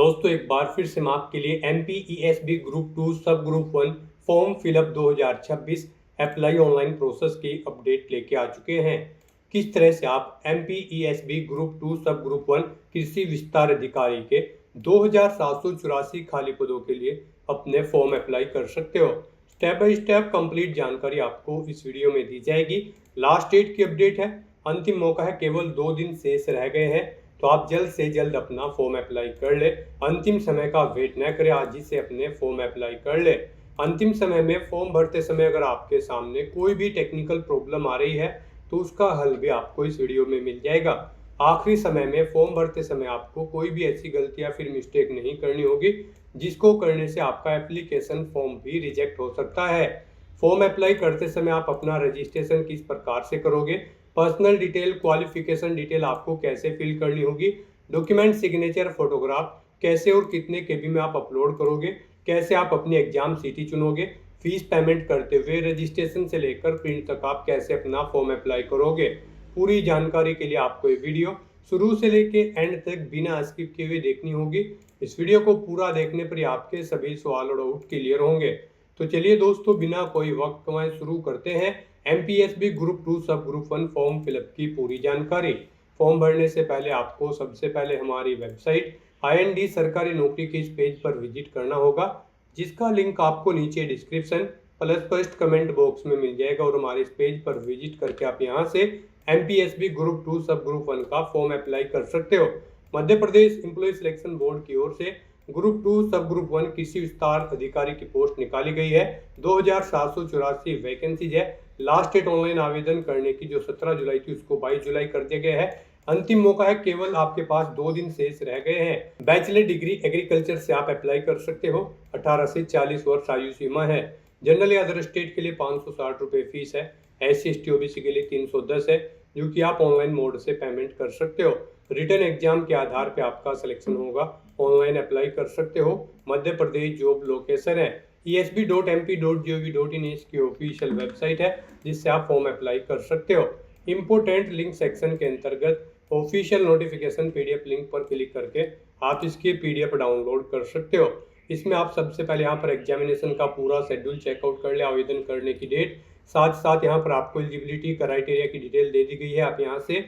दोस्तों एक बार फिर से मैं आपके लिए MPESB ग्रुप 2 सब group 1 form fill up 2026 apply online process की अपडेट लेके आ चुके हैं। किस तरह से आप MPESB ग्रुप 2 सब ग्रुप 1 कृषि विस्तार अधिकारी के 2784 खाली पदों के लिए अपने फॉर्म अप्लाई कर सकते हो। स्टेप बाय स्टेप कंप्लीट जानकारी आपको इस वीडियो में दी जाएगी। लास्ट डेट की अपडेट है, अंतिम मौका है, केवल 2 दिन शेष रह गए हैं, तो आप जल्द से जल्द अपना फॉर्म अप्लाई कर ले। अंतिम समय का वेट न करें, आज ही से अपने फॉर्म अप्लाई कर ले। अंतिम समय में फॉर्म भरते समय अगर आपके सामने कोई भी टेक्निकल प्रॉब्लम आ रही है तो उसका हल भी आपको इस वीडियो में मिल जाएगा। आखिरी समय में फॉर्म भरते समय आपको कोई भी ऐसी गलती या फिर मिस्टेक नहीं करनी होगी जिसको करने से आपका एप्लीकेशन फॉर्म भी रिजेक्ट हो सकता है। फॉर्म अप्लाई करते समय आप अपना रजिस्ट्रेशन किस प्रकार से करोगे, पर्सनल डिटेल, क्वालिफिकेशन डिटेल आपको कैसे फिल करनी होगी, डॉक्यूमेंट, सिग्नेचर, फोटोग्राफ कैसे और कितने केबी में आप अपलोड करोगे, कैसे आप अपनी एग्जाम सिटी चुनोगे, फीस पेमेंट करते हुए रजिस्ट्रेशन से लेकर प्रिंट तक आप कैसे अपना फॉर्म अप्लाई करोगे। पूरी जानकारी के लिए आपको ये वीडियो शुरू से लेके एंड तक बिना स्किप किए हुए देखनी होगी। इस वीडियो को पूरा देखने पर ही आपके सभी सवाल और डाउट क्लियर होंगे। तो चलिए दोस्तों, बिना कोई वक्त गंवाए शुरू करते हैं MPSB ग्रुप 2 सब ग्रुप 1 फॉर्म फिलअप की पूरी जानकारी। फॉर्म भरने से पहले आपको सबसे पहले हमारी वेबसाइट IND सरकारी नौकरी के इस पेज पर विजिट करना होगा, जिसका लिंक आपको नीचे description plus first comment box में मिल जाएगा। और हमारे इस पेज पर विजिट करके आप यहाँ से MPSB ग्रुप 2 सब ग्रुप 1 का फॉर्म अप्लाई कर सकते हो। Madhya Pradesh employ selection board की ओर से ग्रुप 2 सब ग्रुप 1 कृषि विस्तार अधिकारी की पोस्ट निकाली गई है। 2784 वैकेंसीज है। लास्ट डेट ऑनलाइन आवेदन करने की जो 17 जुलाई थी उसको 22 जुलाई कर दिया गया है। अंतिम मौका है, केवल आपके पास 2 दिन शेष रह गए हैं। बैचलर डिग्री एग्रीकल्चर से आप अप्लाई कर सकते हो। 18 से 40 वर्ष आयु सीमा है। जनरल या अदर स्टेट के लिए 560 रुपये फीस है। SC ST OBC के लिए 310 है, जो कि आप ऑनलाइन मोड से पेमेंट कर सकते हो। रिटर्न एग्जाम के आधार पे आपका सिलेक्शन होगा। ऑनलाइन अप्लाई कर सकते हो। मध्य प्रदेश जॉब लोकेशन है esb.mp.gov.in इसकी ऑफिशियल वेबसाइट है, जिससे आप फॉर्म अप्लाई कर सकते हो। इम्पोर्टेंट लिंक सेक्शन के अंतर्गत ऑफिशियल नोटिफिकेशन PDF लिंक पर क्लिक करके आप इसकी PDF डाउनलोड कर सकते हो। इसमें आप सबसे पहले यहाँ पर एग्जामिनेशन का पूरा शेड्यूल चेकआउट कर ले, आवेदन करने की डेट, साथ साथ यहाँ पर आपको एलिजिबिलिटी क्राइटेरिया की डिटेल दे दी गई है। आप यहाँ से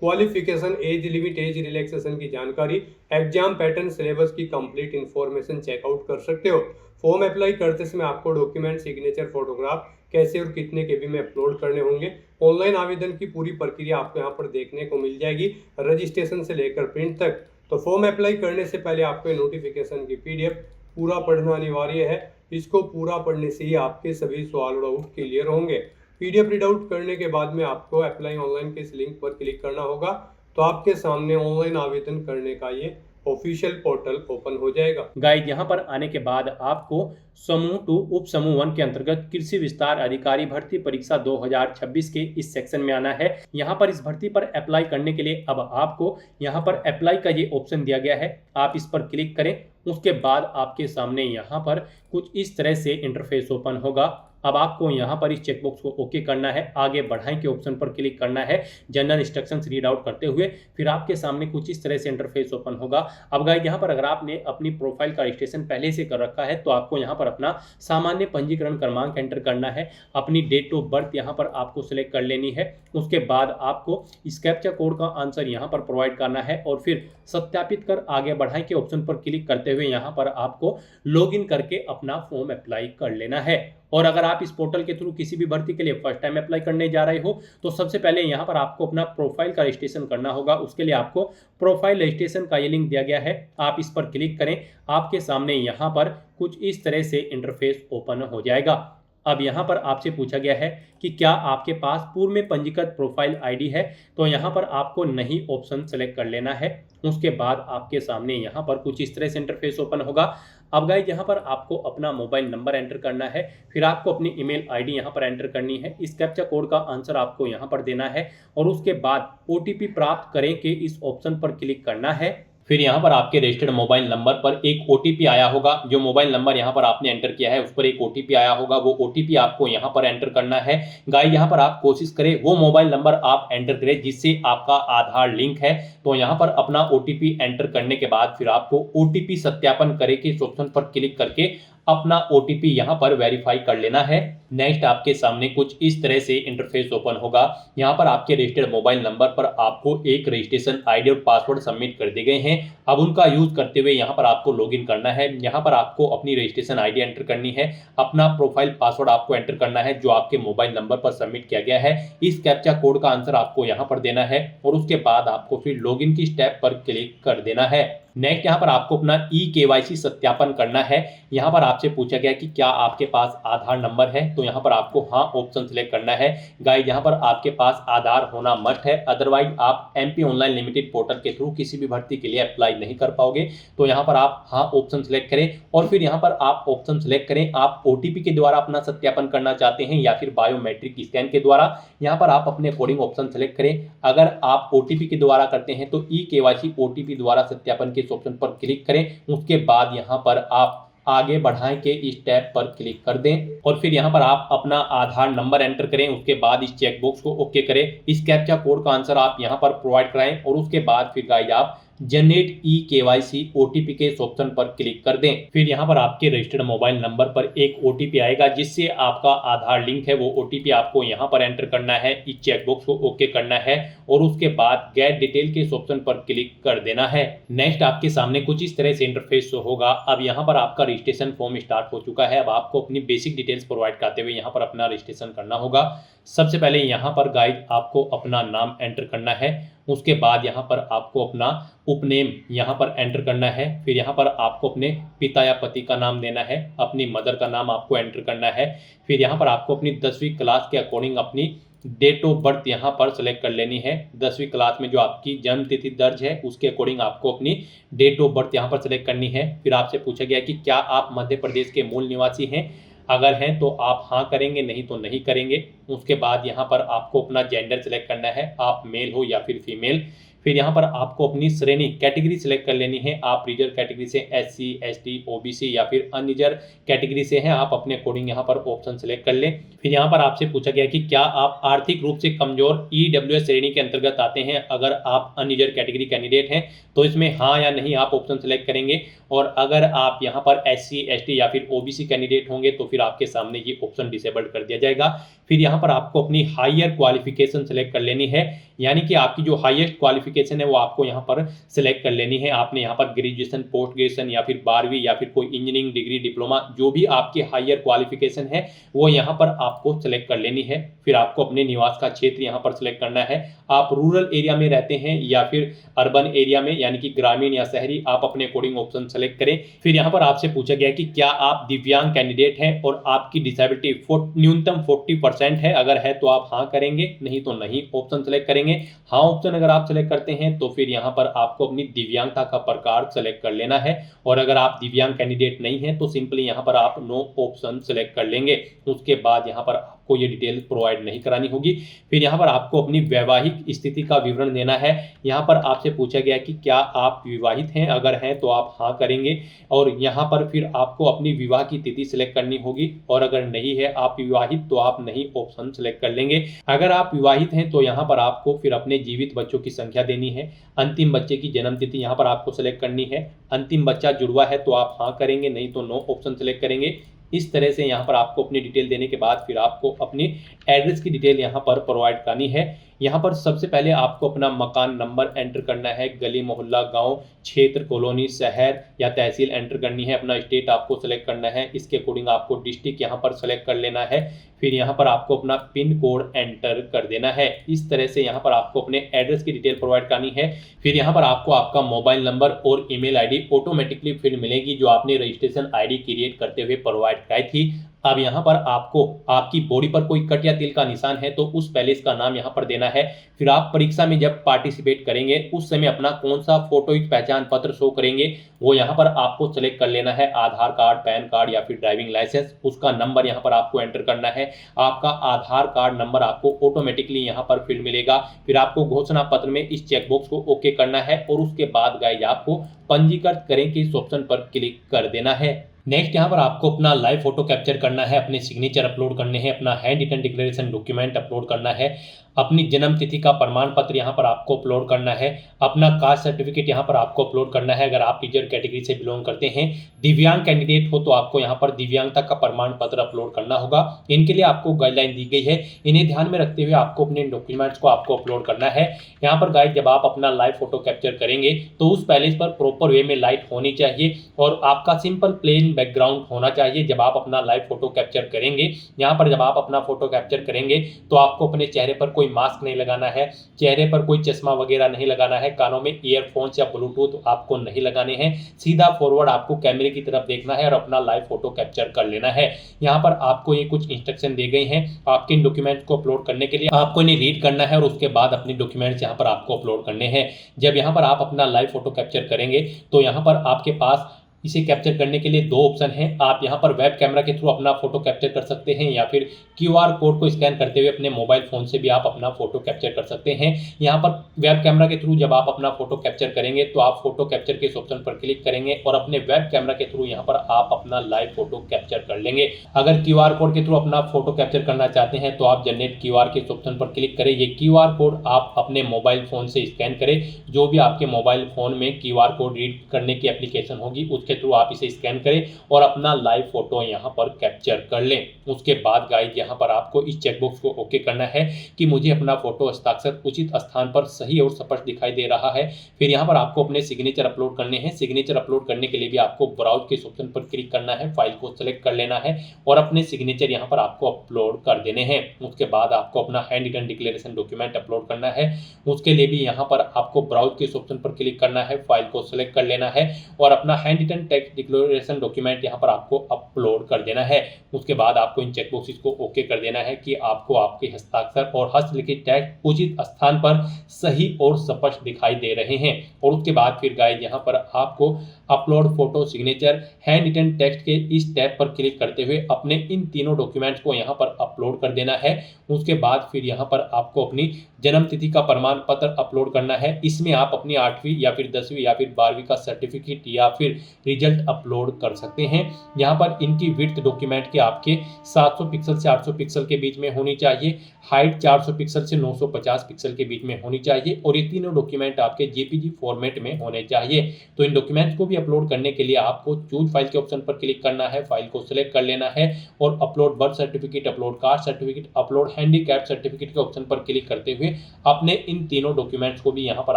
qualification, age limit, age relaxation की जानकारी, एग्जाम पैटर्न, सिलेबस की कंप्लीट इंफॉर्मेशन चेकआउट कर सकते हो। फॉर्म अप्लाई करते समय आपको डॉक्यूमेंट, सिग्नेचर, फोटोग्राफ कैसे और कितने केबी में अपलोड करने होंगे, ऑनलाइन आवेदन की पूरी प्रक्रिया आपको यहाँ पर देखने को मिल जाएगी, रजिस्ट्रेशन से लेकर प्रिंट तक। तो फॉर्म अप्लाई करने से पहले आपको नोटिफिकेशन की PDF पूरा पढ़ना अनिवार्य है। इसको पूरा पढ़ने से ही आपके सभी सवाल और डाउट क्लियर होंगे। PDF रीड आउट करने के बाद में आपको अप्लाई ऑनलाइन के इस लिंक पर क्लिक करना होगा, तो आपके सामने ऑनलाइन आवेदन करने का ये ऑफिशियल पोर्टल ओपन हो जाएगा। गाइड यहाँ पर आने के बाद आपको समूह 2 उप समूह 1 के अंतर्गत कृषि विस्तार अधिकारी भर्ती परीक्षा 2026 के इस सेक्शन में आना है। यहाँ पर इस भर्ती पर अप्लाई करने के लिए अब आपको यहाँ पर अप्लाई का ये ऑप्शन दिया गया है, आप इस पर क्लिक करें। उसके बाद आपके सामने यहाँ पर कुछ इस तरह से इंटरफेस ओपन होगा। अब आपको यहाँ पर इस चेकबॉक्स को ओके करना है, आगे बढ़ाएं के ऑप्शन पर क्लिक करना है, जनरल इंस्ट्रक्शंस रीड आउट करते हुए फिर आपके सामने कुछ इस तरह से इंटरफेस ओपन होगा। अब गाइस यहाँ पर अगर आपने अपनी प्रोफाइल का रजिस्ट्रेशन पहले से कर रखा है तो आपको यहाँ पर अपना सामान्य पंजीकरण क्रमांक एंटर करना है, अपनी डेट ऑफ बर्थ यहाँ पर आपको सिलेक्ट कर लेनी है। उसके बाद आपको इस कैप्चा कोड का आंसर यहाँ पर प्रोवाइड करना है और फिर सत्यापित कर आगे बढ़ाएं के ऑप्शन पर क्लिक करते हुए यहाँ पर आपको लॉगिन करके अपना फॉर्म अप्लाई कर लेना है। और अगर आप इस पोर्टल के थ्रू किसी भी भर्ती के लिए फर्स्ट टाइम अप्लाई करने जा रहे हो तो सबसे पहले यहाँ पर आपको अपना प्रोफाइल का रजिस्ट्रेशन करना होगा। उसके लिए आपको प्रोफाइल रजिस्ट्रेशन का ये लिंक दिया गया है, आप इस पर क्लिक करें। आपके सामने यहाँ पर कुछ इस तरह से इंटरफेस ओपन हो जाएगा। अब यहाँ पर आपसे पूछा गया है कि क्या आपके पास पूर्व में पंजीकृत प्रोफाइल ID है, तो यहाँ पर आपको नहीं ऑप्शन सेलेक्ट कर लेना है। उसके बाद आपके सामने यहाँ पर कुछ इस तरह से इंटरफेस ओपन होगा। अब गाइस यहाँ पर आपको अपना मोबाइल नंबर एंटर करना है, फिर आपको अपनी ईमेल ID यहाँ पर एंटर करनी है, इस कैप्चा कोड का आंसर आपको यहाँ पर देना है और उसके बाद OTP प्राप्त करें के इस ऑप्शन पर क्लिक करना है। फिर यहाँ पर आपके रजिस्टर्ड मोबाइल नंबर पर एक ओटीपी आया होगा। जो मोबाइल नंबर यहाँ पर आपने एंटर किया है उस पर एक ओटीपी आया होगा, वो ओटीपी आपको यहाँ पर एंटर करना है। गाइस यहाँ पर आप कोशिश करें वो मोबाइल नंबर आप एंटर करें जिससे आपका आधार लिंक है। तो यहाँ पर अपना ओटीपी एंटर करने के बाद फिर आपको ओटीपी सत्यापन करें के इस ऑप्शन पर क्लिक करके अपना ओटीपी यहाँ पर वेरीफाई कर लेना है। नेक्स्ट आपके सामने कुछ इस तरह से इंटरफेस ओपन होगा। यहाँ पर आपके रजिस्टर्ड मोबाइल नंबर पर आपको एक रजिस्ट्रेशन आईडी और पासवर्ड सबमिट कर दिए गए हैं। अब उनका यूज करते हुए यहाँ पर आपको लॉगिन करना है। यहाँ पर आपको अपनी रजिस्ट्रेशन आईडी एंटर करनी है, अपना प्रोफाइल पासवर्ड आपको एंटर करना है जो आपके मोबाइल नंबर पर सबमिट किया गया है। इस कैप्चा कोड का आंसर आपको यहाँ पर देना है और उसके बाद आपको फिर लॉगिन की स्टेप पर क्लिक कर देना है। नेक्स्ट यहाँ पर आपको अपना ई-केवाईसी सत्यापन करना है। यहाँ पर आपसे पूछा गया कि क्या आपके पास आधार नंबर है, तो यहाँ पर आपको हाँ ऑप्शन सिलेक्ट करना है। गाइस यहाँ पर आपके पास आधार होना मस्ट है, अदरवाइज आप एमपी ऑनलाइन लिमिटेड पोर्टल के थ्रू किसी भी भर्ती के लिए अप्लाई नहीं कर पाओगे। तो यहाँ पर आप हाँ ऑप्शन सिलेक्ट करें और फिर यहाँ पर आप ऑप्शन सिलेक्ट करें आप ओटीपी के द्वारा अपना सत्यापन करना चाहते हैं या फिर बायोमेट्रिक स्कैन के द्वारा। यहाँ पर आप अपने अकॉर्डिंग ऑप्शन सिलेक्ट करें। अगर आप ओटीपी के द्वारा करते हैं तो ई-केवाईसी ओटीपी द्वारा सत्यापन के ऑप्शन पर क्लिक करें। उसके बाद यहाँ पर आप आगे बढ़ाएं के इस टैब पर क्लिक कर दें और फिर यहाँ पर आप अपना आधार नंबर एंटर करें। उसके बाद इस चेक बॉक्स को ओके करें। इस कैप्चा कोड का आंसर आप यहाँ पर प्रोवाइड कराएं और उसके बाद फिर गाइस आप जनरेट ई-केवाईसी ओटीपी के इस ऑप्शन पर क्लिक कर दें। फिर यहाँ पर आपके रजिस्टर्ड मोबाइल नंबर पर एक ओटीपी आएगा जिससे आपका आधार लिंक है। वो ओटीपी आपको यहाँ पर एंटर करना है, इस चेकबॉक्स को ओके करना है और उसके बाद गेट डिटेल के इस ऑप्शन पर क्लिक कर देना है। नेक्स्ट आपके सामने कुछ इस तरह से इंटरफेस होगा। अब यहाँ पर आपका रजिस्ट्रेशन फॉर्म स्टार्ट हो चुका है। अब आपको अपनी बेसिक डिटेल्स प्रोवाइड करते हुए यहाँ पर अपना रजिस्ट्रेशन करना होगा। सबसे पहले यहाँ पर गाइस आपको अपना नाम एंटर करना है। उसके बाद यहाँ पर आपको अपना उपनेम यहाँ पर एंटर करना है। फिर यहाँ पर आपको अपने पिता या पति का नाम देना है, अपनी मदर का नाम आपको एंटर करना है। फिर यहाँ पर आपको अपनी 10वीं क्लास के अकॉर्डिंग अपनी डेट ऑफ बर्थ यहाँ पर सेलेक्ट कर लेनी है। 10वीं क्लास में जो आपकी जन्म तिथि दर्ज है उसके अकॉर्डिंग आपको अपनी डेट ऑफ बर्थ यहाँ पर सेलेक्ट करनी है। फिर आपसे पूछा गया कि क्या आप मध्य प्रदेश के मूल निवासी हैं, अगर हैं तो आप हाँ करेंगे, नहीं तो नहीं करेंगे। उसके बाद यहाँ पर आपको अपना जेंडर सेलेक्ट करना है, आप मेल हो या फिर फीमेल। फिर यहाँ पर आपको अपनी श्रेणी कैटेगरी सिलेक्ट कर लेनी है, आप रिजर्व कैटेगरी से एससी, एसटी, ओबीसी या फिर अनरिजर्व कैटेगरी से हैं, आप अपने अकॉर्डिंग यहाँ पर ऑप्शन सेलेक्ट कर लें। फिर यहाँ पर आपसे पूछा गया कि क्या आप आर्थिक रूप से कमजोर ईडब्ल्यूएस श्रेणी के अंतर्गत आते हैं, अगर आप अनरिजर्व कैटेगरी कैंडिडेट हैं तो इसमें हाँ या नहीं आप ऑप्शन सेलेक्ट करेंगे। और अगर आप यहाँ पर एससी, एसटी या फिर ओबीसी कैंडिडेट होंगे तो फिर आपके सामने ये ऑप्शन डिसेबल्ड कर दिया जाएगा। फिर यहाँ पर आपको अपनी हायर क्वालिफिकेशन सेलेक्ट कर लेनी है, यानी कि आपकी जो हाईएस्ट क्वालिफिकेशन है वो आपको यहाँ पर सिलेक्ट कर लेनी है। आपने यहाँ पर ग्रेजुएशन, पोस्ट ग्रेजुएशन या फिर 12वीं या फिर कोई इंजीनियरिंग डिग्री, डिप्लोमा, जो भी आपकी हायर क्वालिफिकेशन है वो यहाँ पर आपको सिलेक्ट कर लेनी है। फिर आपको अपने निवास का क्षेत्र यहाँ पर सिलेक्ट करना है, आप रूरल एरिया में रहते हैं या फिर अर्बन एरिया में यानी कि ग्रामीण या शहरी, आप अपने अकॉर्डिंग ऑप्शन सेलेक्ट करें। फिर यहाँ पर आपसे पूछा गया कि क्या आप दिव्यांग कैंडिडेट हैं और आपकी डिसेबिलिटी न्यूनतम 40% है, अगर है तो आप हाँ करेंगे, नहीं तो नहीं ऑप्शन सेलेक्ट करेंगे। हाँ ऑप्शन अगर आप सेलेक्ट करते हैं तो फिर यहाँ पर आपको अपनी दिव्यांगता का प्रकार सेलेक्ट कर लेना है और अगर आप दिव्यांग कैंडिडेट नहीं है तो सिंपली यहाँ पर आप नो ऑप्शन सेलेक्ट कर लेंगे। उसके बाद यहाँ पर आपको ये डिटेल प्रोवाइड नहीं करानी होगी। फिर यहाँ पर आपको अपनी वैवाहिक स्थिति का विवरण देना है। यहाँ पर आपसे पूछा गया कि क्या आप विवाहित हैं, अगर हैं तो आप हाँ करेंगे और यहाँ पर फिर आपको अपनी विवाह की तिथि सिलेक्ट करनी होगी और अगर नहीं है आप विवाहित तो आप नहीं ऑप्शन सेलेक्ट कर लेंगे। अगर आप विवाहित हैं तो यहाँ पर आपको फिर अपने जीवित बच्चों की संख्या देनी है, अंतिम बच्चे की जन्म तिथि यहाँ पर आपको सेलेक्ट करनी है। अंतिम बच्चा जुड़वा है तो आप हाँ करेंगे, नहीं तो नो ऑप्शन सेलेक्ट करेंगे। इस तरह से यहाँ पर आपको अपनी डिटेल देने के बाद फिर आपको अपनी एड्रेस की डिटेल यहाँ पर प्रोवाइड करनी है। यहाँ पर सबसे पहले आपको अपना मकान नंबर एंटर करना है, गली, मोहल्ला, गांव, क्षेत्र, कॉलोनी, शहर या तहसील एंटर करनी है। अपना स्टेट आपको सेलेक्ट करना है, इसके अकॉर्डिंग आपको डिस्ट्रिक्ट यहाँ पर सेलेक्ट कर लेना है। फिर यहाँ पर आपको अपना पिन कोड एंटर कर देना है। इस तरह से यहाँ पर आपको अपने एड्रेस की डिटेल प्रोवाइड करनी है। फिर यहाँ पर आपको आपका मोबाइल नंबर और ईमेल आईडी ऑटोमेटिकली फिर मिलेगी जो आपने रजिस्ट्रेशन आईडी क्रिएट करते हुए प्रोवाइड कराई थी। अब यहाँ पर आपको आपकी बॉडी पर कोई कट या तिल का निशान है तो उस पैलेस का नाम यहाँ पर देना है। फिर आप परीक्षा में जब पार्टिसिपेट करेंगे उस समय अपना कौन सा फोटो युक्त पहचान पत्र शो करेंगे वो यहाँ पर आपको सेलेक्ट कर लेना है। आधार कार्ड, पैन कार्ड या फिर ड्राइविंग लाइसेंस, उसका नंबर यहाँ पर आपको एंटर करना है। आपका आधार कार्ड नंबर आपको ऑटोमेटिकली यहाँ पर फील्ड मिलेगा। फिर आपको घोषणा पत्र में इस चेकबॉक्स को ओके करना है और उसके बाद गाइज आपको पंजीकृत करें के इस ऑप्शन पर क्लिक कर देना है। नेक्स्ट यहाँ पर आपको अपना लाइव फोटो कैप्चर करना है, अपने सिग्नेचर अपलोड करने हैं, अपना hand written declaration document upload करना है, अपनी जन्म तिथि का प्रमाण पत्र यहाँ पर आपको अपलोड करना है, अपना कास्ट सर्टिफिकेट यहाँ पर आपको अपलोड करना है अगर आप टीचर कैटेगरी से बिलोंग करते हैं। दिव्यांग कैंडिडेट हो तो आपको यहाँ पर दिव्यांगता का प्रमाण पत्र अपलोड करना होगा। इनके लिए आपको गाइडलाइन दी गई है, इन्हें ध्यान में रखते हुए आपको अपने डॉक्यूमेंट्स को आपको अपलोड करना है। यहाँ पर गाइड जब आप अपना लाइव फोटो कैप्चर करेंगे तो उस पैलेस पर प्रॉपर वे में लाइट होनी चाहिए और आपका सिंपल प्लेन बैकग्राउंड होना चाहिए जब आप अपना लाइव फोटो कैप्चर करेंगे। यहाँ पर जब आप अपना फोटो कैप्चर करेंगे तो आपको अपने चेहरे पर कोई मास्क नहीं लगाना है, चेहरे पर कोई चश्मा वगैरह नहीं लगाना है, कानों में ईयरफोन्स या ब्लूटूथ आपको नहीं लगाने हैं। सीधा फॉरवर्ड आपको कैमरे की तरफ देखना है और अपना लाइव फोटो कैप्चर कर लेना है। यहाँ पर आपको ये कुछ इंस्ट्रक्शन दी गई हैं आपके इन डॉक्यूमेंट्स को अपलोड करने के लिए। आपको इन्हें रीड करना है और उसके बाद अपने डॉक्यूमेंट्स यहाँ पर आपको अपलोड करने हैं। जब यहाँ पर आप अपना लाइव फोटो कैप्चर करेंगे तो यहाँ पर आपके पास इसे कैप्चर करने के लिए दो ऑप्शन हैं। आप यहाँ पर वेब कैमरा के थ्रू अपना फोटो कैप्चर कर सकते हैं या फिर QR कोड को स्कैन करते हुए अपने मोबाइल फोन से भी आप अपना फोटो कैप्चर कर सकते हैं। यहाँ पर वेब कैमरा के थ्रू जब आप अपना फोटो कैप्चर करेंगे तो आप फोटो कैप्चर के इस ऑप्शन पर क्लिक करेंगे और अपने वेब कैमरा के थ्रू यहाँ पर आप अपना लाइव फोटो कैप्चर कर लेंगे। अगर QR कोड के थ्रू अपना फोटो कैप्चर करना चाहते हैं तो आप जनरेट QR के इस ऑप्शन पर क्लिक करें। ये QR कोड आप अपने मोबाइल फोन से स्कैन करें, जो भी आपके मोबाइल फोन में QR कोड रीड करने की एप्लीकेशन होगी उसके थ्रू आप इसे स्कैन करें और अपना लाइव फोटो यहाँ पर कैप्चर कर लें। उसके बाद गाइज यहाँ पर आपको इस चेकबॉक्स को ओके करना है कि मुझे अपना फोटो हस्ताक्षर उचित स्थान पर सही और स्पष्ट दिखाई दे रहा है। फिर यहाँ पर आपको अपने सिग्नेचर अपलोड करने हैं। सिग्नेचर अपलोड करने के लिए भी आपको ब्राउज के ऑप्शन पर क्लिक करना है, फाइल को सेलेक्ट कर लेना है और अपने सिग्नेचर यहाँ पर आपको अपलोड कर देने हैं। उसके बाद आपको अपना hand written declaration document upload करना है। उसके लिए भी यहाँ पर आपको ब्राउज के ऑप्शन पर क्लिक करना है, फाइल को सेलेक्ट कर लेना है और अपना hand written text declaration document यहाँ पर आपको अपलोड कर देना है। उसके बाद आपको इन चेकबॉक्सेस को ओके कर देना है कि आपको आपके हस्ताक्षर और हस्तलिखित टेक्स्ट उचित स्थान पर सही और स्पष्ट दिखाई दे रहे हैं। और उसके बाद फिर गाइड यहाँ पर आपको upload photo signature hand written text के इस टैब पर क्लिक करते हुए अपने इन तीनों डॉक्यूमेंट्स को यहाँ पर अपलोड कर देना है। उसके बाद फिर यहाँ पर आपको अपनी जन्म तिथि का प्रमाण पत्र अपलोड करना है। इसमें आप अपनी 8वीं या फिर 10वीं या फिर 12वीं का सर्टिफिकेट या फिर रिजल्ट अपलोड कर सकते हैं। यहाँ पर इनकी विड्थ डॉक्यूमेंट के आपके 700 पिक्सल से 800 पिक्सल के बीच में होनी चाहिए, हाइट 400 पिक्सल से 950 पिक्सल के बीच में होनी चाहिए और ये तीनों डॉक्यूमेंट आपके JPG फॉर्मेट में होने चाहिए। तो इन डॉक्यूमेंट्स को भी अपलोड करने के लिए आपको चूज फाइल के ऑप्शन पर क्लिक करना है, फाइल को सिलेक्ट कर लेना है और upload birth certificate, upload caste certificate, upload handicap certificate के ऑप्शन पर क्लिक करते हुए अपने इन तीनों डॉक्यूमेंट्स को भी यहाँ पर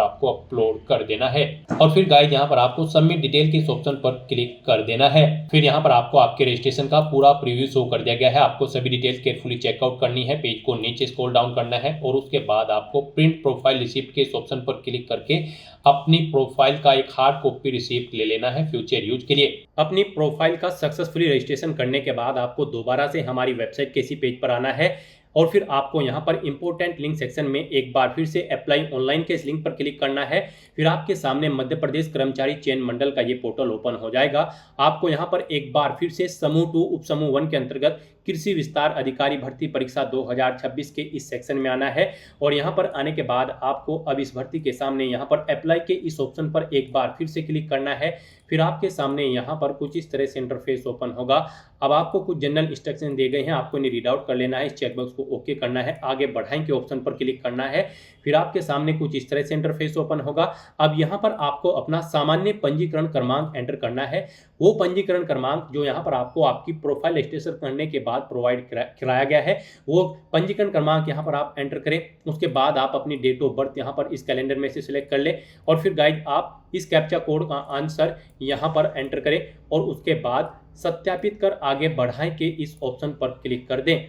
आपको अपलोड कर देना है। और फिर गाइस यहाँ पर आपको सबमिट डिटेल के इस ऑप्शन पर क्लिक कर देना है। फिर यहाँ पर आपको आपके रजिस्ट्रेशन का पूरा प्रीव्यू शो कर दिया गया है। आपको सभी डिटेल्स केयरफुली चेकआउट करनी है, पेज को नीचे स्क्रॉल डाउन करना है और उसके बाद आपको प्रिंट प्रोफाइल रिसिप्ट के इस ऑप्शन पर क्लिक करके अपनी प्रोफाइल का एक हार्ड कॉपी रिसिप्ट ले लेना है फ्यूचर यूज के लिए। अपनी प्रोफाइल का सक्सेसफुली रजिस्ट्रेशन करने के बाद आपको दोबारा से हमारी वेबसाइट के इसी पेज पर आना है और फिर आपको यहाँ पर इंपॉर्टेंट लिंक सेक्शन में एक बार फिर से अप्लाई ऑनलाइन के इस लिंक पर क्लिक करना है। फिर आपके सामने मध्य प्रदेश कर्मचारी चयन मंडल का ये पोर्टल ओपन हो जाएगा। आपको यहाँ पर एक बार फिर से समूह 2 उप समूह 1 के अंतर्गत कृषि विस्तार अधिकारी भर्ती परीक्षा 2026 के इस सेक्शन में आना है और यहाँ पर आने के बाद आपको अब इस भर्ती के सामने यहाँ पर अप्लाई के इस ऑप्शन पर एक बार फिर से क्लिक करना है। फिर आपके सामने यहाँ पर कुछ इस तरह से इंटरफेस ओपन होगा। अब आपको कुछ जनरल इंस्ट्रक्शन दिए गए हैं, आपको इन्हें रीड आउट कर लेना है, इस चेकबॉक्स को ओके करना है, आगे बढ़ाएं के ऑप्शन पर क्लिक करना है। फिर आपके सामने कुछ इस तरह से इंटरफेस ओपन होगा। अब यहाँ पर आपको अपना सामान्य पंजीकरण क्रमांक एंटर करना है, वो पंजीकरण क्रमांक जो यहाँ पर आपको आपकी प्रोफाइल रजिस्ट्रेशन करने के बाद प्रोवाइड कराया गया है, वो पंजीकरण क्रमांक यहाँ पर आप एंटर करें। उसके बाद आप अपनी डेट ऑफ बर्थ यहाँ पर इस कैलेंडर में से सिलेक्ट कर ले और फिर गाइड आप इस कैप्चा कोड का आंसर यहाँ पर एंटर करें और उसके बाद सत्यापित कर आगे बढ़ाएं के इस ऑप्शन पर क्लिक कर दें।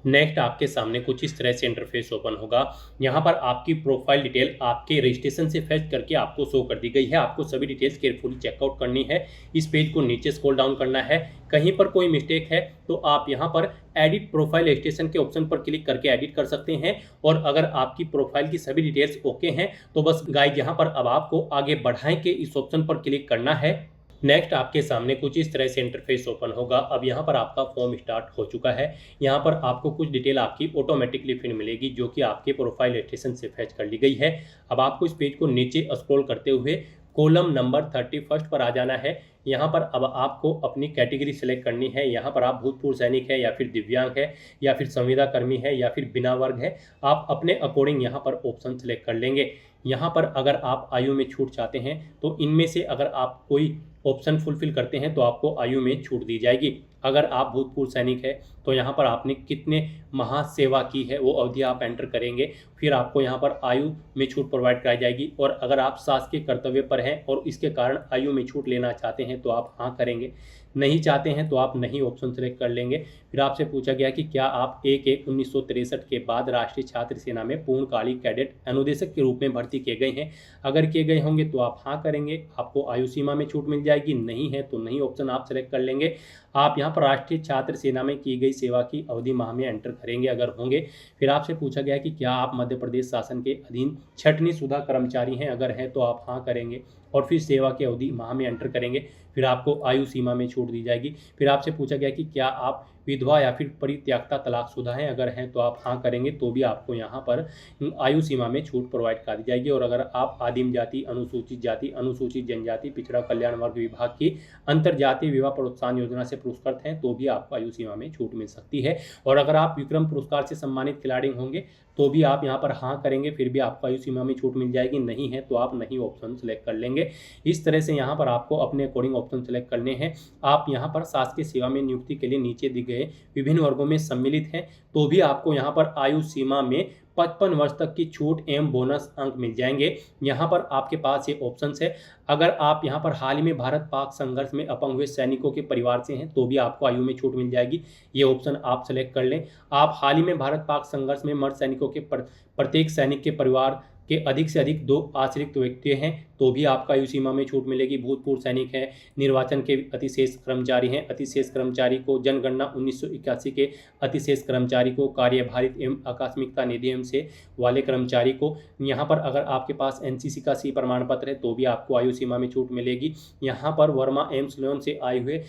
नेक्स्ट आपके सामने कुछ इस तरह से इंटरफेस ओपन होगा। यहाँ पर आपकी प्रोफाइल डिटेल आपके रजिस्ट्रेशन से फेच करके आपको शो कर दी गई है। आपको सभी डिटेल्स केयरफुली चेकआउट करनी है। इस पेज को नीचे स्क्रॉल डाउन करना है। कहीं पर कोई मिस्टेक है तो आप यहाँ पर एडिट प्रोफाइल रजिस्ट्रेशन के ऑप्शन पर क्लिक करके एडिट कर सकते हैं। और अगर आपकी प्रोफाइल की सभी डिटेल्स ओके हैं तो बस गाइज यहाँ पर अब आपको आगे बढ़ाएं के इस ऑप्शन पर क्लिक करना है। नेक्स्ट आपके सामने कुछ इस तरह से इंटरफेस ओपन होगा। अब यहाँ पर आपका फॉर्म स्टार्ट हो चुका है। यहाँ पर आपको कुछ डिटेल आपकी ऑटोमेटिकली फिर मिलेगी जो कि आपके प्रोफाइल रजिस्ट्रेशन से फेच कर ली गई है। अब आपको इस पेज को नीचे स्क्रॉल करते हुए कॉलम नंबर 31 पर आ जाना है। यहाँ पर अब आपको अपनी कैटेगरी सेलेक्ट करनी है। यहाँ पर आप भूतपूर्व सैनिक है या फिर दिव्यांग है या फिर संविदा कर्मी है या फिर बिना वर्ग है, आप अपने अकॉर्डिंग यहाँ पर ऑप्शन सेलेक्ट कर लेंगे। यहाँ पर अगर आप आयु में छूट चाहते हैं तो इनमें से अगर आप कोई ऑप्शन फुलफिल करते हैं तो आपको आयु में छूट दी जाएगी। अगर आप भूतपूर्व सैनिक है तो यहाँ पर आपने कितने माह सेवा की है वो अवधि आप एंटर करेंगे, फिर आपको यहाँ पर आयु में छूट प्रोवाइड कराई जाएगी। और अगर आप शासकीय कर्तव्य पर हैं और इसके कारण आयु में छूट लेना चाहते हैं तो आप हाँ करेंगे, नहीं चाहते हैं तो आप नहीं ऑप्शन सेलेक्ट कर लेंगे। फिर आपसे पूछा गया कि क्या आप 1/1/1963 के बाद राष्ट्रीय छात्र सेना में पूर्णकालिक कैडेट अनुदेशक के रूप में भर्ती किए गए हैं। अगर किए गए होंगे तो आप हाँ करेंगे, आपको आयु सीमा में छूट मिल जाएगी। नहीं है तो नहीं ऑप्शन आप सेलेक्ट कर लेंगे। आप यहाँ पर राष्ट्रीय छात्र सेना में की गई सेवा की अवधि माह में एंटर करेंगे अगर होंगे। फिर आपसे पूछा गया कि क्या आप मध्य प्रदेश शासन के अधीन छटनी सुधा कर्मचारी हैं, अगर हैं तो आप हाँ करेंगे और फिर सेवा की अवधि माह में एंटर करेंगे। फिर आपको आयु सीमा में छूट दी जाएगी। फिर आपसे पूछा गया कि क्या आप विधवा या फिर परित्यक्ता तलाकशुदा हैं, अगर हैं तो आप हाँ करेंगे तो भी आपको यहाँ पर आयु सीमा में छूट प्रोवाइड कर दी जाएगी। और अगर आप आदिम जाति, अनुसूचित जनजाति, पिछड़ा कल्याण वर्ग विभाग की अंतरजातीय विवाह प्रोत्साहन योजना से पुरस्कृत हैं तो भी आपको आयु सीमा में छूट मिल सकती है। और अगर आप विक्रम पुरस्कार से सम्मानित खिलाड़ी होंगे तो भी आप यहाँ पर हाँ करेंगे, फिर भी आपको आयु सीमा में छूट मिल जाएगी। नहीं है तो आप नहीं ऑप्शन सेलेक्ट कर लेंगे। इस तरह से यहाँ पर आपको अपने अकॉर्डिंग ऑप्शन सेलेक्ट करने हैं। आप यहाँ पर शासकीय सेवा में नियुक्ति के लिए नीचे दी गए विभिन्न वर्गों में सम्मिलित हैं तो भी आपको यहाँ पर आयु सीमा में 55 वर्ष तक की छूट एवं बोनस अंक मिल जाएंगे। यहाँ पर आपके पास ये ऑप्शंस है। अगर आप यहाँ पर हाल ही में भारत पाक संघर्ष में अपंग हुए सैनिकों के परिवार से हैं तो भी आपको आयु में छूट मिल जाएगी। ये ऑप्शन आप सेलेक्ट कर लें। आप हाल ही में भारत पाक संघर्ष में मर्द सैनिकों के प्रत्येक सैनिक के परिवार के अधिक से अधिक 2 आश्रित व्यक्ति हैं तो भी आपका आयु सीमा में छूट मिलेगी। भूतपूर्व सैनिक हैं, निर्वाचन के अतिशेष कर्मचारी हैं, अतिशेष कर्मचारी को जनगणना 1981 के अतिशेष कर्मचारी को, कार्यभारित एवं आकस्मिकता निधि एवं से वाले कर्मचारी को। यहाँ पर अगर आपके पास एनसीसी का सी प्रमाण पत्र है तो भी आपको आयु सीमा में छूट मिलेगी। यहाँ पर वर्मा एवं सिलोन से आए हुए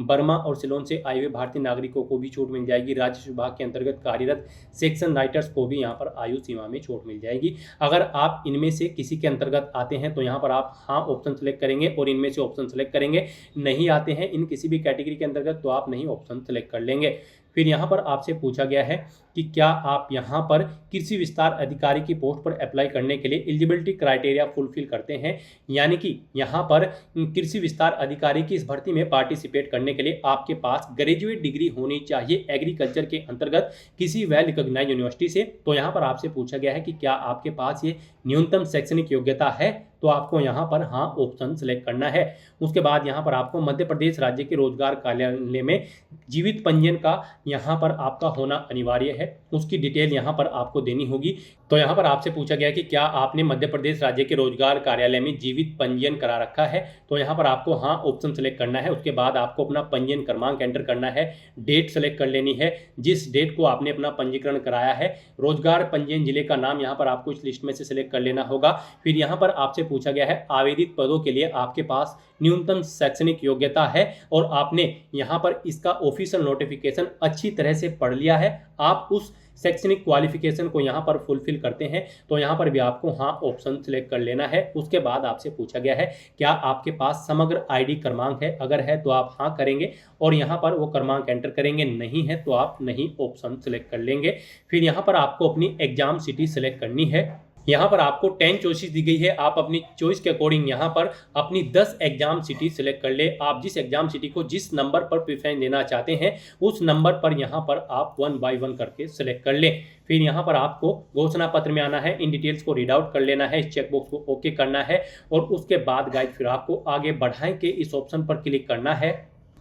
बर्मा और सिलोन से आए हुए भारतीय नागरिकों को भी छूट मिल जाएगी। राजस्व विभाग के अंतर्गत कार्यरत सेक्शन राइटर्स को भी यहाँ पर आयु सीमा में छूट मिल जाएगी। अगर आप इनमें से किसी के अंतर्गत आते हैं तो यहाँ पर आप हाँ ऑप्शन सेलेक्ट करेंगे और इनमें से ऑप्शन सेलेक्ट करेंगे। नहीं आते हैं इन किसी भी कैटेगरी के अंतर्गत तो आप नहीं ऑप्शन सेलेक्ट कर लेंगे। फिर यहाँ पर आपसे पूछा गया है कि क्या आप यहाँ पर कृषि विस्तार अधिकारी की पोस्ट पर अप्लाई करने के लिए एलिजिबिलिटी क्राइटेरिया फुलफिल करते हैं। यानी कि यहाँ पर कृषि विस्तार अधिकारी की इस भर्ती में पार्टिसिपेट करने के लिए आपके पास ग्रेजुएट डिग्री होनी चाहिए एग्रीकल्चर के अंतर्गत किसी वेल रिकॉग्नाइज्ड यूनिवर्सिटी से। तो यहाँ पर आपसे पूछा गया है कि क्या आपके पास ये न्यूनतम शैक्षणिक योग्यता है, तो आपको यहाँ पर हाँ ऑप्शन सेलेक्ट करना है। उसके बाद यहाँ पर आपको मध्य प्रदेश राज्य के रोजगार कार्यालय में जीवित पंजीयन का यहाँ पर आपका होना अनिवार्य है, उसकी डिटेल यहाँ पर आपको देनी होगी। तो यहाँ पर आपसे पूछा गया कि क्या आपने मध्य प्रदेश राज्य के रोजगार कार्यालय में जीवित पंजीयन करा रखा है, तो यहाँ पर आपको हाँ ऑप्शन सेलेक्ट करना है। उसके बाद आपको अपना पंजीयन क्रमांक एंटर करना है, डेट सेलेक्ट कर लेनी है जिस डेट को आपने अपना पंजीकरण कराया है, रोजगार पंजीयन जिले का नाम यहाँ पर आपको इस लिस्ट में से सिलेक्ट कर लेना होगा। फिर यहाँ पर आपसे पूछा गया है आवेदित पदों के लिए आपके पास न्यूनतम शैक्षणिक योग्यता है और आपने यहाँ पर इसका ऑफिशियल नोटिफिकेशन अच्छी तरह से पढ़ लिया है, आप उस शैक्षणिक क्वालिफिकेशन को यहाँ पर फुलफिल करते हैं तो यहाँ पर भी आपको हाँ ऑप्शन सेलेक्ट कर लेना है। उसके बाद आपसे पूछा गया है क्या आपके पास समग्र आईडी क्रमांक है, अगर है तो आप हाँ करेंगे और यहाँ पर वो क्रमांक एंटर करेंगे, नहीं है तो आप नहीं ऑप्शन सेलेक्ट कर लेंगे। फिर यहाँ पर आपको अपनी एग्जाम सिटी सेलेक्ट करनी है। यहाँ पर आपको 10 चॉइसेस दी गई है, आप अपनी चॉइस के अकॉर्डिंग यहाँ पर अपनी 10 एग्जाम सिटी सेलेक्ट कर ले। आप जिस एग्जाम सिटी को जिस नंबर पर प्रेफरेंस देना चाहते हैं उस नंबर पर यहाँ पर आप 1 बाय 1 करके सेलेक्ट कर ले। फिर यहाँ पर आपको घोषणा पत्र में आना है, इन डिटेल्स को रीड आउट कर लेना है, इस चेकबॉक्स को ओके करना है और उसके बाद गाइड फिर आपको आगे बढ़ाएं के इस ऑप्शन पर क्लिक करना है।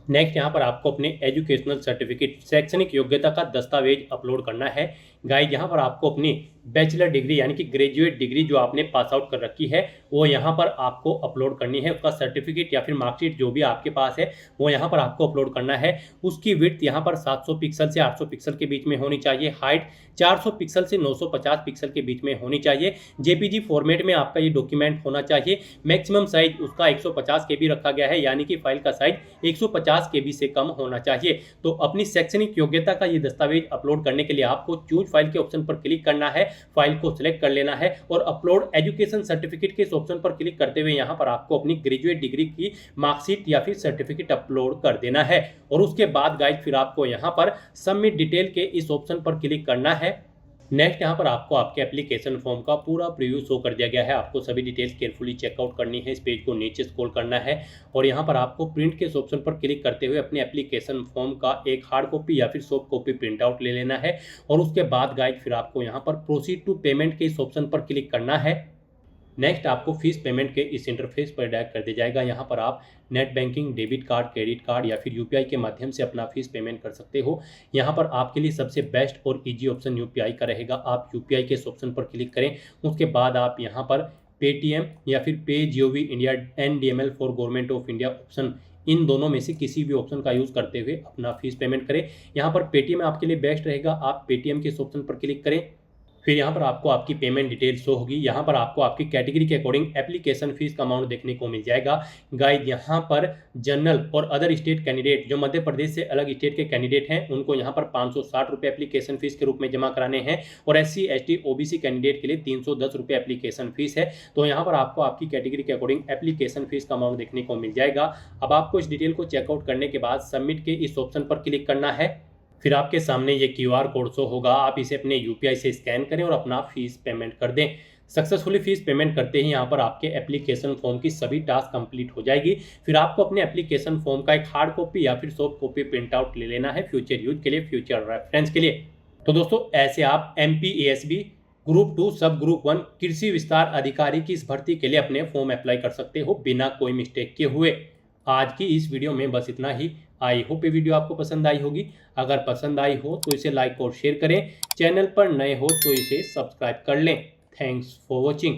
नेक्स्ट यहाँ पर आपको अपने एजुकेशनल सर्टिफिकेट शैक्षणिक योग्यता का दस्तावेज अपलोड करना है। गाइस यहाँ पर आपको अपनी बैचलर डिग्री यानी कि ग्रेजुएट डिग्री जो आपने पास आउट कर रखी है वो यहाँ पर आपको अपलोड करनी है। उसका सर्टिफिकेट या फिर मार्कशीट जो भी आपके पास है वो यहाँ पर आपको अपलोड करना है। उसकी विड्थ यहाँ पर 700 पिक्सल से 800 पिक्सल के बीच में होनी चाहिए। हाइट 400 पिक्सल से 950 पिक्सल के बीच में होनी चाहिए। जेपीजी फॉर्मेट में आपका ये डॉक्यूमेंट होना चाहिए। मैक्सिमम साइज उसका 150 केबी रखा गया है, यानी कि फाइल का साइज 150 केबी से कम होना चाहिए। तो अपनी शैक्षणिक योग्यता का ये दस्तावेज अपलोड करने के लिए आपको चूज फाइल के ऑप्शन पर क्लिक करना है, फाइल को सिलेक्ट कर लेना है और अपलोड एजुकेशन सर्टिफिकेट के इस ऑप्शन पर क्लिक करते हुए यहाँ पर आपको अपनी ग्रेजुएट डिग्री की मार्कशीट या फिर सर्टिफिकेट अपलोड कर देना है। और उसके बाद गाइस फिर आपको यहाँ पर सबमिट डिटेल के इस ऑप्शन पर क्लिक करना है। नेक्स्ट यहाँ पर आपको आपके एप्लीकेशन फॉर्म का पूरा प्रीव्यू शो कर दिया गया है। आपको सभी डिटेल्स केयरफुली चेकआउट करनी है। इस पेज को नीचे स्क्रॉल करना है और यहाँ पर आपको प्रिंट के इस ऑप्शन पर क्लिक करते हुए अपने एप्लीकेशन फॉर्म का एक हार्ड कॉपी या फिर सॉफ्ट कॉपी प्रिंट आउट ले लेना है। और उसके बाद गाइस फिर आपको यहाँ पर प्रोसीड टू पेमेंट के इस ऑप्शन पर क्लिक करना है। नेक्स्ट आपको फीस पेमेंट के इस इंटरफेस पर डायरेक्ट कर दिया जाएगा। यहाँ पर आप net banking, debit card, credit card या फिर यूपीआई के माध्यम से अपना फीस पेमेंट कर सकते हो। यहाँ पर आपके लिए सबसे बेस्ट और इजी ऑप्शन यूपीआई का रहेगा। आप यूपीआई के इस ऑप्शन पर क्लिक करें। उसके बाद आप यहाँ पर पेटीएम या फिर Pay GOV India NDML for government of India option, इन दोनों में से किसी भी ऑप्शन का यूज़ करते हुए अपना फीस पेमेंट करें। यहाँ पर पेटीएम आपके लिए बेस्ट रहेगा। आप पेटीएम के इस ऑप्शन पर क्लिक करें। फिर यहाँ पर आपको आपकी पेमेंट डिटेल शो होगी। यहाँ पर आपको आपकी कैटेगरी के अकॉर्डिंग एप्लीकेशन फीस का अमाउंट देखने को मिल जाएगा। गाइस यहाँ पर जनरल और अदर स्टेट कैंडिडेट, जो मध्य प्रदेश से अलग स्टेट के कैंडिडेट हैं, उनको यहाँ पर 560 रुपये एप्लीकेशन फीस के रूप में जमा कराने हैं और SC ST OBC कैंडिडेट के लिए 310 रुपये एप्लीकेशन फीस है। तो यहाँ पर आपको आपकी कैटेगरी के अकॉर्डिंग एप्लीकेशन फीस का अमाउंट देखने को मिल जाएगा। अब आपको इस डिटेल को चेकआउट करने के बाद सबमिट के इस ऑप्शन पर क्लिक करना है। फिर आपके सामने ये QR कोड शो होगा। आप इसे अपने यूपीआई से स्कैन करें और अपना फीस पेमेंट कर दें। सक्सेसफुली फीस पेमेंट करते ही यहाँ पर आपके एप्लीकेशन फॉर्म की सभी टास्क कंप्लीट हो जाएगी। फिर आपको अपने एप्लीकेशन फॉर्म का एक हार्ड कॉपी या फिर सॉफ्ट कॉपी प्रिंट आउट ले लेना है फ्यूचर यूज के लिए, फ्यूचर रेफरेंस के लिए। तो दोस्तों ऐसे आप MPESB ग्रुप 2 सब ग्रुप 1 कृषि विस्तार अधिकारी की इस भर्ती के लिए अपने फॉर्म अप्लाई कर सकते हो बिना कोई मिस्टेक किए हुए। आज की इस वीडियो में बस इतना ही। आई होप ये वीडियो आपको पसंद आई होगी। अगर पसंद आई हो तो इसे लाइक और शेयर करें। चैनल पर नए हो तो इसे सब्सक्राइब कर लें। Thanks for watching.